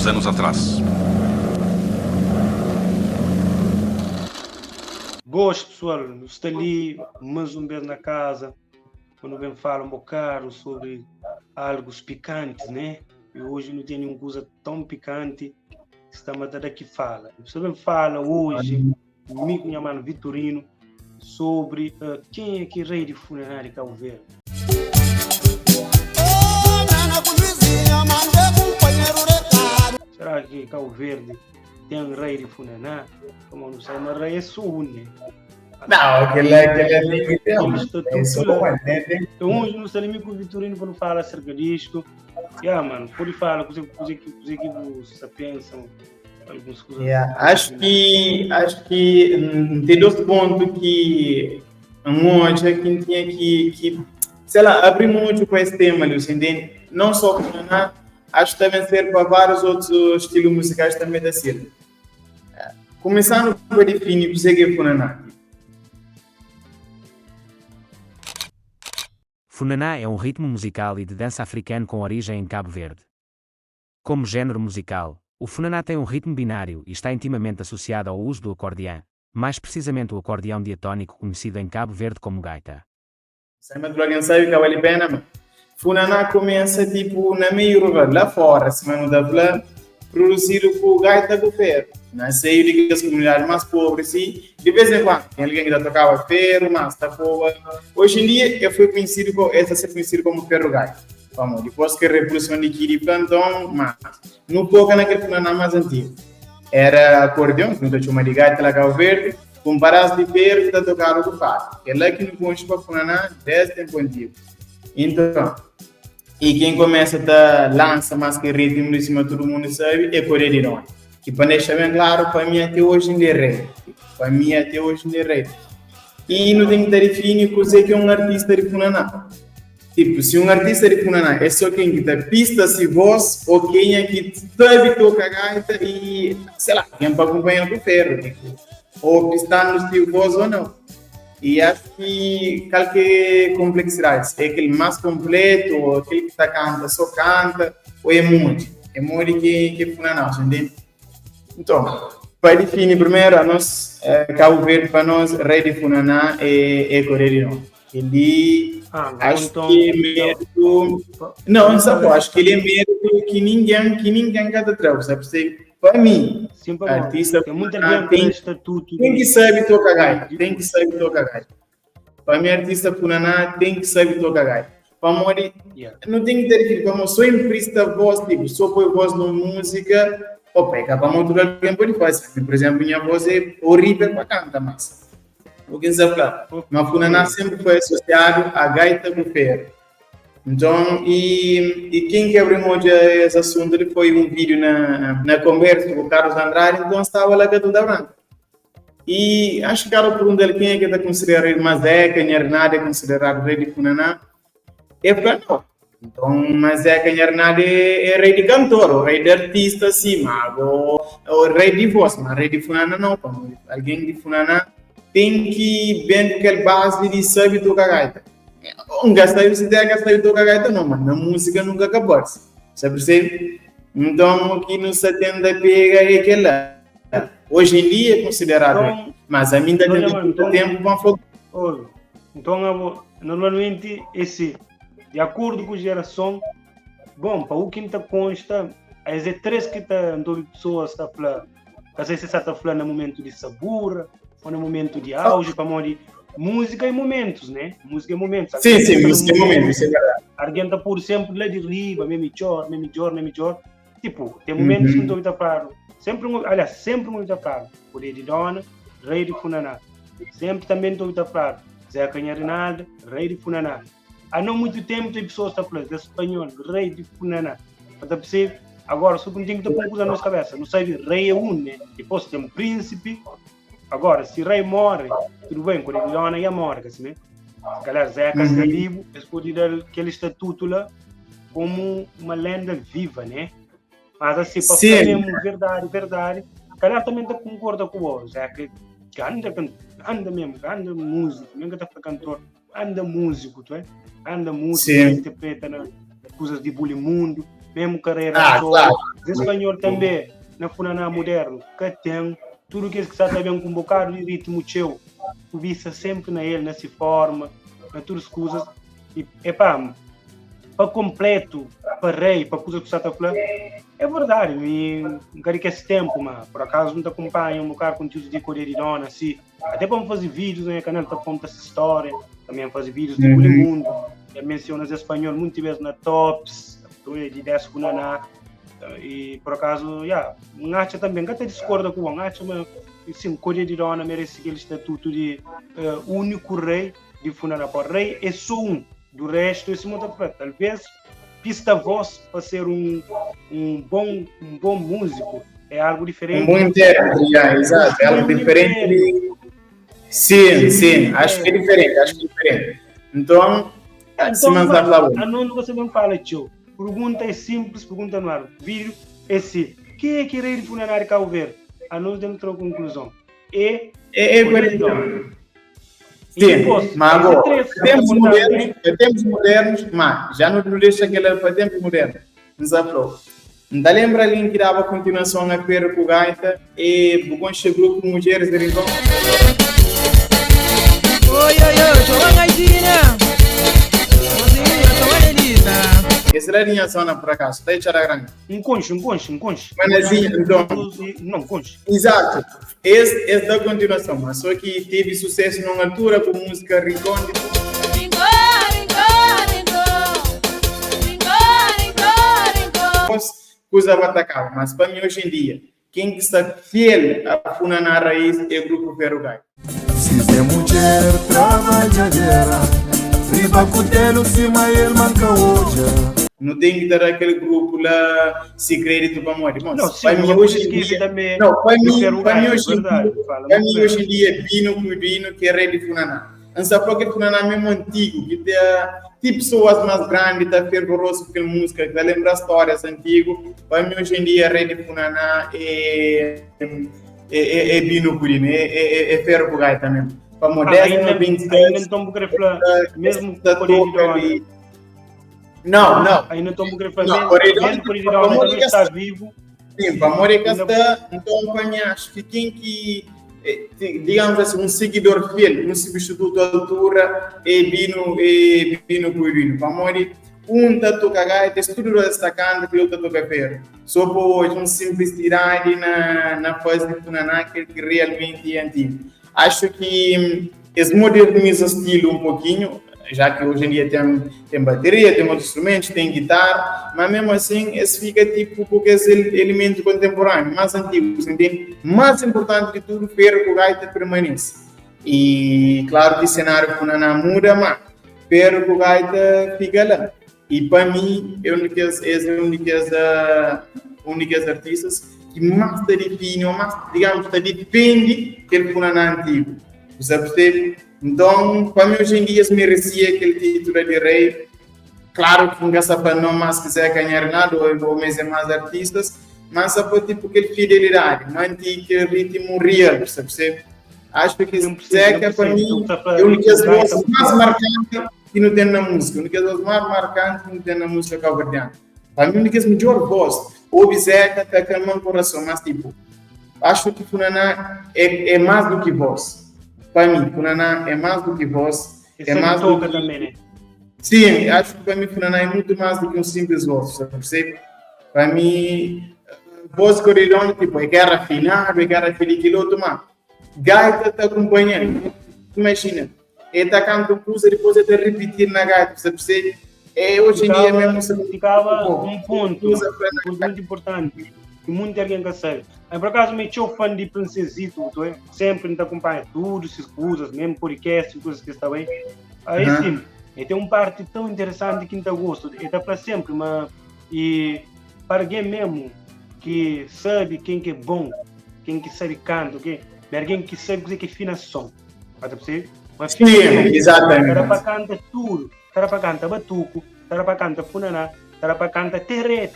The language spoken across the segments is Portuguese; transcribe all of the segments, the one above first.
uns anos atrás. Boas, pessoal, estou ali mais uma vez na casa, quando vem falar um bocado sobre algo picantes, né? E hoje não tem nenhuma coisa tão picante, está matando aqui fala. Você vem fala hoje, comigo, minha mano Vitorino, sobre quem é que é rei de funerária de Cabo Verde. Será que Cabo Verde tem um rei de funerária? Como não sei, mas rei é só um, né? Não, aquele é nem Então, hoje não sei nem com o Vitorino quando fala acerca disto. Mano, pode falar, coisa que vocês pensam. Acho que tem dois pontos que onde é que tinha que sei lá, abrir muito com esse tema, entende? Não só Funaná, acho que também serve para vários outros estilos musicais também da Síria. Começando por definir o que é Funaná. Funaná é um ritmo musical e de dança africano com origem em Cabo Verde. Como género musical, o Funaná tem um ritmo binário e está intimamente associado ao uso do acordeão, mais precisamente o acordeão diatónico conhecido em Cabo Verde como gaita. Funaná começa tipo na meio rural, lá fora, semana da Vila, produzido por gaita do ferro. Nasceu de as comunidades mais pobres e de vez em quando tem alguém que tocava ferro, mas tá boa. Hoje em dia foi conhecido como ferro gaita. Vamos, depois que a revolução de Quiripantão, mas não pouca naquele Funaná mais antigo. Era acordeão, que não chama de gaita lá Cabo Verde, com paradas de ferro que tocaram do fato. É lá que não conhece para Funaná desde tempo antigo. Então, e quem começa a lançar mais que ritmo em cima todo mundo sabe é Coreia de Norte. Que para deixar bem claro, para mim até hoje não é rei. Para mim até hoje não é rei. E não tem que definir que é um artista de Funaná. Tipo, se um artista de Funaná é só quem que dá pistas e voz, ou quem é que sabe tocar gaita e, sei lá, quem para acompanhar com o ferro. Tipo, ou pistando de voz ou não. E acho que qualquer complexidade, é aquele mais completo, ou aquele que canta, só canta, ou é muito. É muito que é Funaná, entende? Então, para definir primeiro, a nós, Cabo Verde, para nós, rei de Funaná é Coreia de Norte. Ele, acho então, que é mérito... Não, sabe, acho que ele é mérito que ninguém canta atrás, sabe? Para mim, sim, artista tem muita gente tem que saber tocar gaita, tem que saber tocar gaita. Para mim, artista Funaná tem que saber tocar gaita. Para mim, não tem que ter que, como sou empresta voz, tipo, só põe voz na música, para muito alguém pode fazer. Por exemplo, minha voz é horrível para cantar, mas o que você fala? Mas Funaná sempre foi associado a gaita com ferro. Então, e quem quebrou muito esse assunto foi um vídeo na conversa com o Carlos Andrade, então estava lá com a Duda Branca. E acho que era por um dele quem é que está considerado Mazeca, Nernade é considerado rei de Funaná. É para não. Então, Mazeca Nernade é rei de cantor, o rei de artista, sim, mas o rei de voz, mas rei de Funaná não. Alguém de Funaná tem que bem aquela base de saber tocar gaita. Um gastaio se der gastaio tocar gaita não, mas na música nunca acabou. Sabe percebe? Então aqui no 70 pega é aquela. Hoje em dia é considerado, então, mas a mim ainda tem muito tempo para falar. Então normalmente esse, de acordo com a geração, bom, para o que está consta, as três que estão pessoas está falando, às vezes está falando no momento de sabor, ou no momento de auge, para morrer. Música e momentos, né? Música e momentos. Sim, música e momentos, isso é verdade. Alguém está por sempre lá de riba, me melhor. Tipo, tem momentos que não estou claro. Sempre muito claro. Coreia de Dona, rei de Funaná. Sempre também estou claro. Zé Canharinaldo, rei de Funaná. Há não muito tempo tem pessoas que estão falando, espanhol, rei de Funaná. Está possível? Agora, só que não tem que ter poucos na nossa cabeça. Não sei, rei é um, né? Depois tem um príncipe. Agora, se rei morre, tudo bem, quando ele dona ia morrer, assim, né? Se calhar Zeca está vivo, eles podem dar aquele estatuto lá como uma lenda viva, né? Mas assim, para falar mesmo verdade, se calhar também está concorda com o Zeca, que anda mesmo, anda músico, nem que está para cantor, anda músico, tu é? Anda músico, interpreta coisas de Bulimundo, mesmo carreira só. claro. Os espanhol também, na funaná moderno, que tem tudo que está também com um bocado de ritmo teu, tu vista sempre na ele, nessa forma, na tuas coisas, e para completo, para rei, para coisa que você está falando, é verdade, não quero que esse tempo, mas por acaso não te acompanha um bocado conteúdo de Coreia de Dona, assim, até para fazer vídeos no canal, para contar essa história, também fazer vídeos de todo mundo, já mencionas espanhol muitas vezes na tops, de 10 funaná, e por acaso, um acha também, que até discorda com o acha, mas sim, Coreia de Dona merece aquele estatuto de único rei de funaná, para rei é só um, do resto esse mundo talvez pista voz para ser um bom músico é algo diferente. Um bom intérprete, exato, é algo diferente. Sim, acho que é diferente. Então se manter lá. A não você não fala, tio. Pergunta é simples, pergunta no ar. Vídeo é assim. Quem é que rei de funaná de Cabo Verde? A nós temos que ter uma conclusão. É verdade. Sim, mas agora, tempos modernos, mas já não deixa aquele para tempos modernos. Não lembra alguém que dava continuação a Pedro com gaita e bugou chegou com mulheres de Rincão? Oi, João Gaidina! Essa era a minha zona por acaso, está aí Charagranga. Um conche. Manezinha, então. Não, conche. Exato. Esse da continuação, mas só que teve sucesso numa altura com música Rincón. Coisa batacada, mas para mim hoje em dia, quem que está fiel a funaná raiz é o grupo Verugai. Se é mulher trabalhadeira, riba cutelo cima ele manca hoje. Não tem que dar aquele grupo lá se crédito para morrer. Não, sim, para mim hoje em dia, também. Não, para mim hoje em dia é Bino que é rei de funaná. Não sabe porque funaná mesmo antigo, que tem tipo pessoas mais grandes, tá fervoroso com aquela música, que vai lembrar histórias antigas. Para mim hoje em dia rei de funaná é Bino Curino, é ferro gai também. Para moderno, ainda não vou querer falar, mesmo com Não. Ainda estou me grafando. Mesmo por ele está vivo. Sim, para Moreira está. Então, para mim, acho que quem que, digamos assim, um seguidor fiel, um substituto à altura, é Bino Cuirino. Para Moreira, está toca gaita, tudo destacando que ele toca ferro. Só por uma simplicidade na fase de funaná que realmente é antigo. Acho que eles modernizam o estilo um pouquinho, já que hoje em dia tem bateria, tem outros instrumentos, tem guitarra, mas mesmo assim, esse fica tipo com esse elemento contemporâneo, mais antigo, entende? Mais importante de tudo, ferro com gaita permanece. E claro que o cenário funaná muda, mas ferro com gaita fica lá. E para mim, é uma das únicas artistas que mais está define, mais, digamos, está depende do funaná antigo. Você percebe? Então, para mim, hoje em dia, se merecia aquele título de rei. Claro que não para não mais quiser ganhar nada, ou mesmo mais artistas, mas só por tipo aquele fidelidade, manter aquele ritmo real, você percebe? Acho que Zeca, para mim, é uma das vozes mais marcantes que não tem na música, uma das vozes mais marcantes que não tem na música cabo-verdiana. Para mim, uma das melhores vozes. Ouve Zeca, está calmando o coração, mas tipo, acho que Funaná é mais do que voz. Para mim, Funaná é mais do que voz. É mais do que... também, né? Sim, acho que para mim Funaná é muito mais do que um simples voz, você percebe? Para mim, voz coreana, tipo, é guerra afinada, é guerra feliz, mas gaita está acompanhando. Imagina, ele está cantando coisa, depois ele está repetindo na gaita, você percebe? Hoje em dia mesmo... Ficava um ponto muito importante. Que muita gente quer saber. Por acaso, me sou fã de Princesito, sempre me acompanha tudo, essas coisas, mesmo podcast, coisas que estão bem. Aí sim, tem uma parte tão interessante que eu gosto, está para sempre, mas e para alguém mesmo que sabe quem que é bom, quem que sabe canto, alguém que sabe o que é afinação, pode perceber? Sim, exatamente. Para para cantar tudo, para para cantar batuco, para para cantar funaná, para para cantar terrete.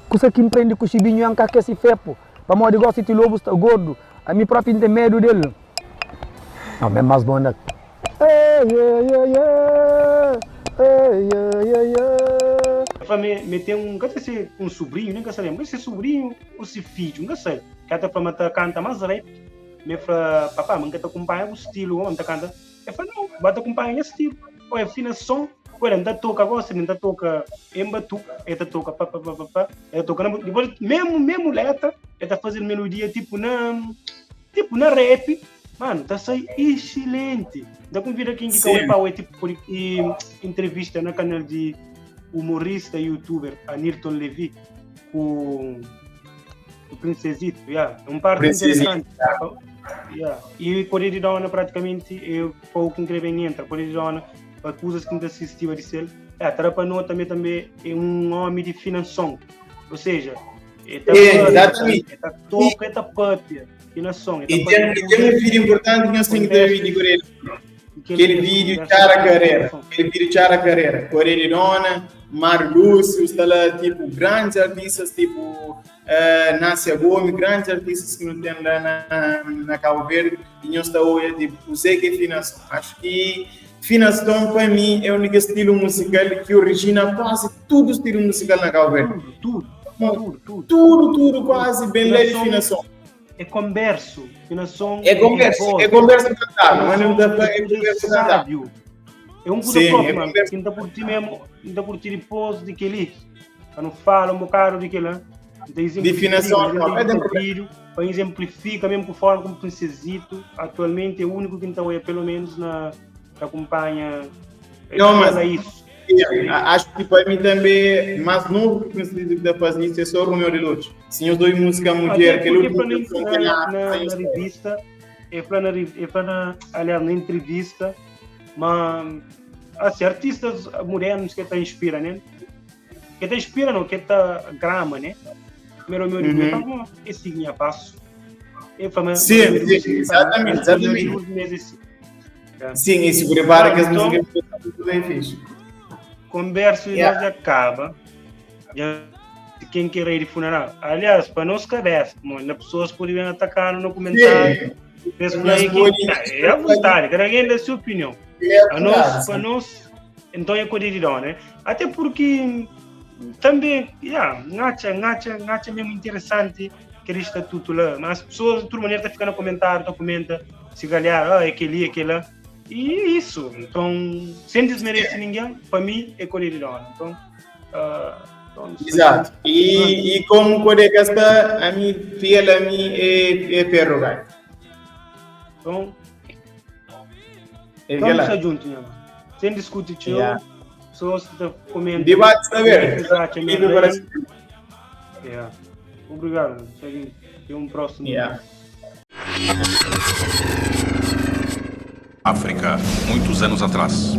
Coisa que empreende com o chibinho yang kakek si fepo. Para mau digostar de lobo está gordo. A mim próprio tem medo dele. Não, é mais bom né? me tem nunca sei um sobrinho, nunca sei, nunca sei sobrinho ou se filho, nunca sei. Que até para matar canta mais rap, me fala, papá, mas que te acompanha o estilo, onde canta. Eu falo, não, bate acompanha o estilo. Ou é fina som, ou ele ainda toca, gosta, ainda toca em batuque, ele toca pá, ele toca na, depois mesmo letra, ele tá fazendo melodia tipo na rap. Mano, tá saindo excelente. Dá convida aqui que eu para tipo por entrevista no canal de humorista e youtuber Anirton Levi com o Princesito, é um parte interessante. E por ele dá praticamente eu pouco inconveniente, por ele dá para coisas que não assistiu a dizer, para nós também é um homem de finanção, ou seja, exatamente, toca, pápia. E tem um vídeo importante que nós temos que ter vídeo com ele. Aquele vídeo Chara Carreira, Correia Dona, Mar Lúcio, está lá, tipo, grandes artistas, tipo, Nácia Gomes, grandes artistas que não tem lá na Cabo Verde, e nós estamos hoje, tipo, o Zé que é Finação. Acho que Finação, para mim, é o único estilo musical que origina quase todo o estilo musical na Cabo Verde. Tudo quase bem leve Finação. É converso, finação é conversa cantada, mas não dá para sábio. É um coisa próprio, mano. Ainda por ti mesmo, ainda por ti depois de que ele, não fala um bocado de que lá, definição, para exemplificar mesmo com forma como Princesito, atualmente é o único que então é pelo menos na acompanha. Não, mas isso. Acho que para mim também, mais novo que Princesito que está fazendo isso é só o Romeu de Lourdes. Sim, os dois música mulher que ele na revista, aliás, na entrevista, mas assim, artistas modernos que te inspiram, né? Que te inspiram, não, que te grama, né? Primeiro meu livro, esse guinha passo. Sim, exatamente. Sim, isso prepara que as músicas são bem fixe. Converso e nós acaba. De quem quer ir de funeral. Aliás, para nós cabeça, as pessoas podem atacar no comentário. É a vontade, cada alguém dá a sua opinião. Para nós, então é cotidiano, né? Até porque também, Nacha mesmo interessante que ele está tudo lá. Mas as pessoas, de toda maneira, estão ficando no comentário, comenta, se galhar, aquele, aquela. E é isso. Então, sem desmerecer ninguém, para mim é cotidiano. Então, exato. E como colega está, a mim, fiel a mim é perrogar. Então, vamos juntos, né? Sem discutir, só se comenta. Debate, saber. Obrigado. Tem um próximo. África, muitos anos atrás.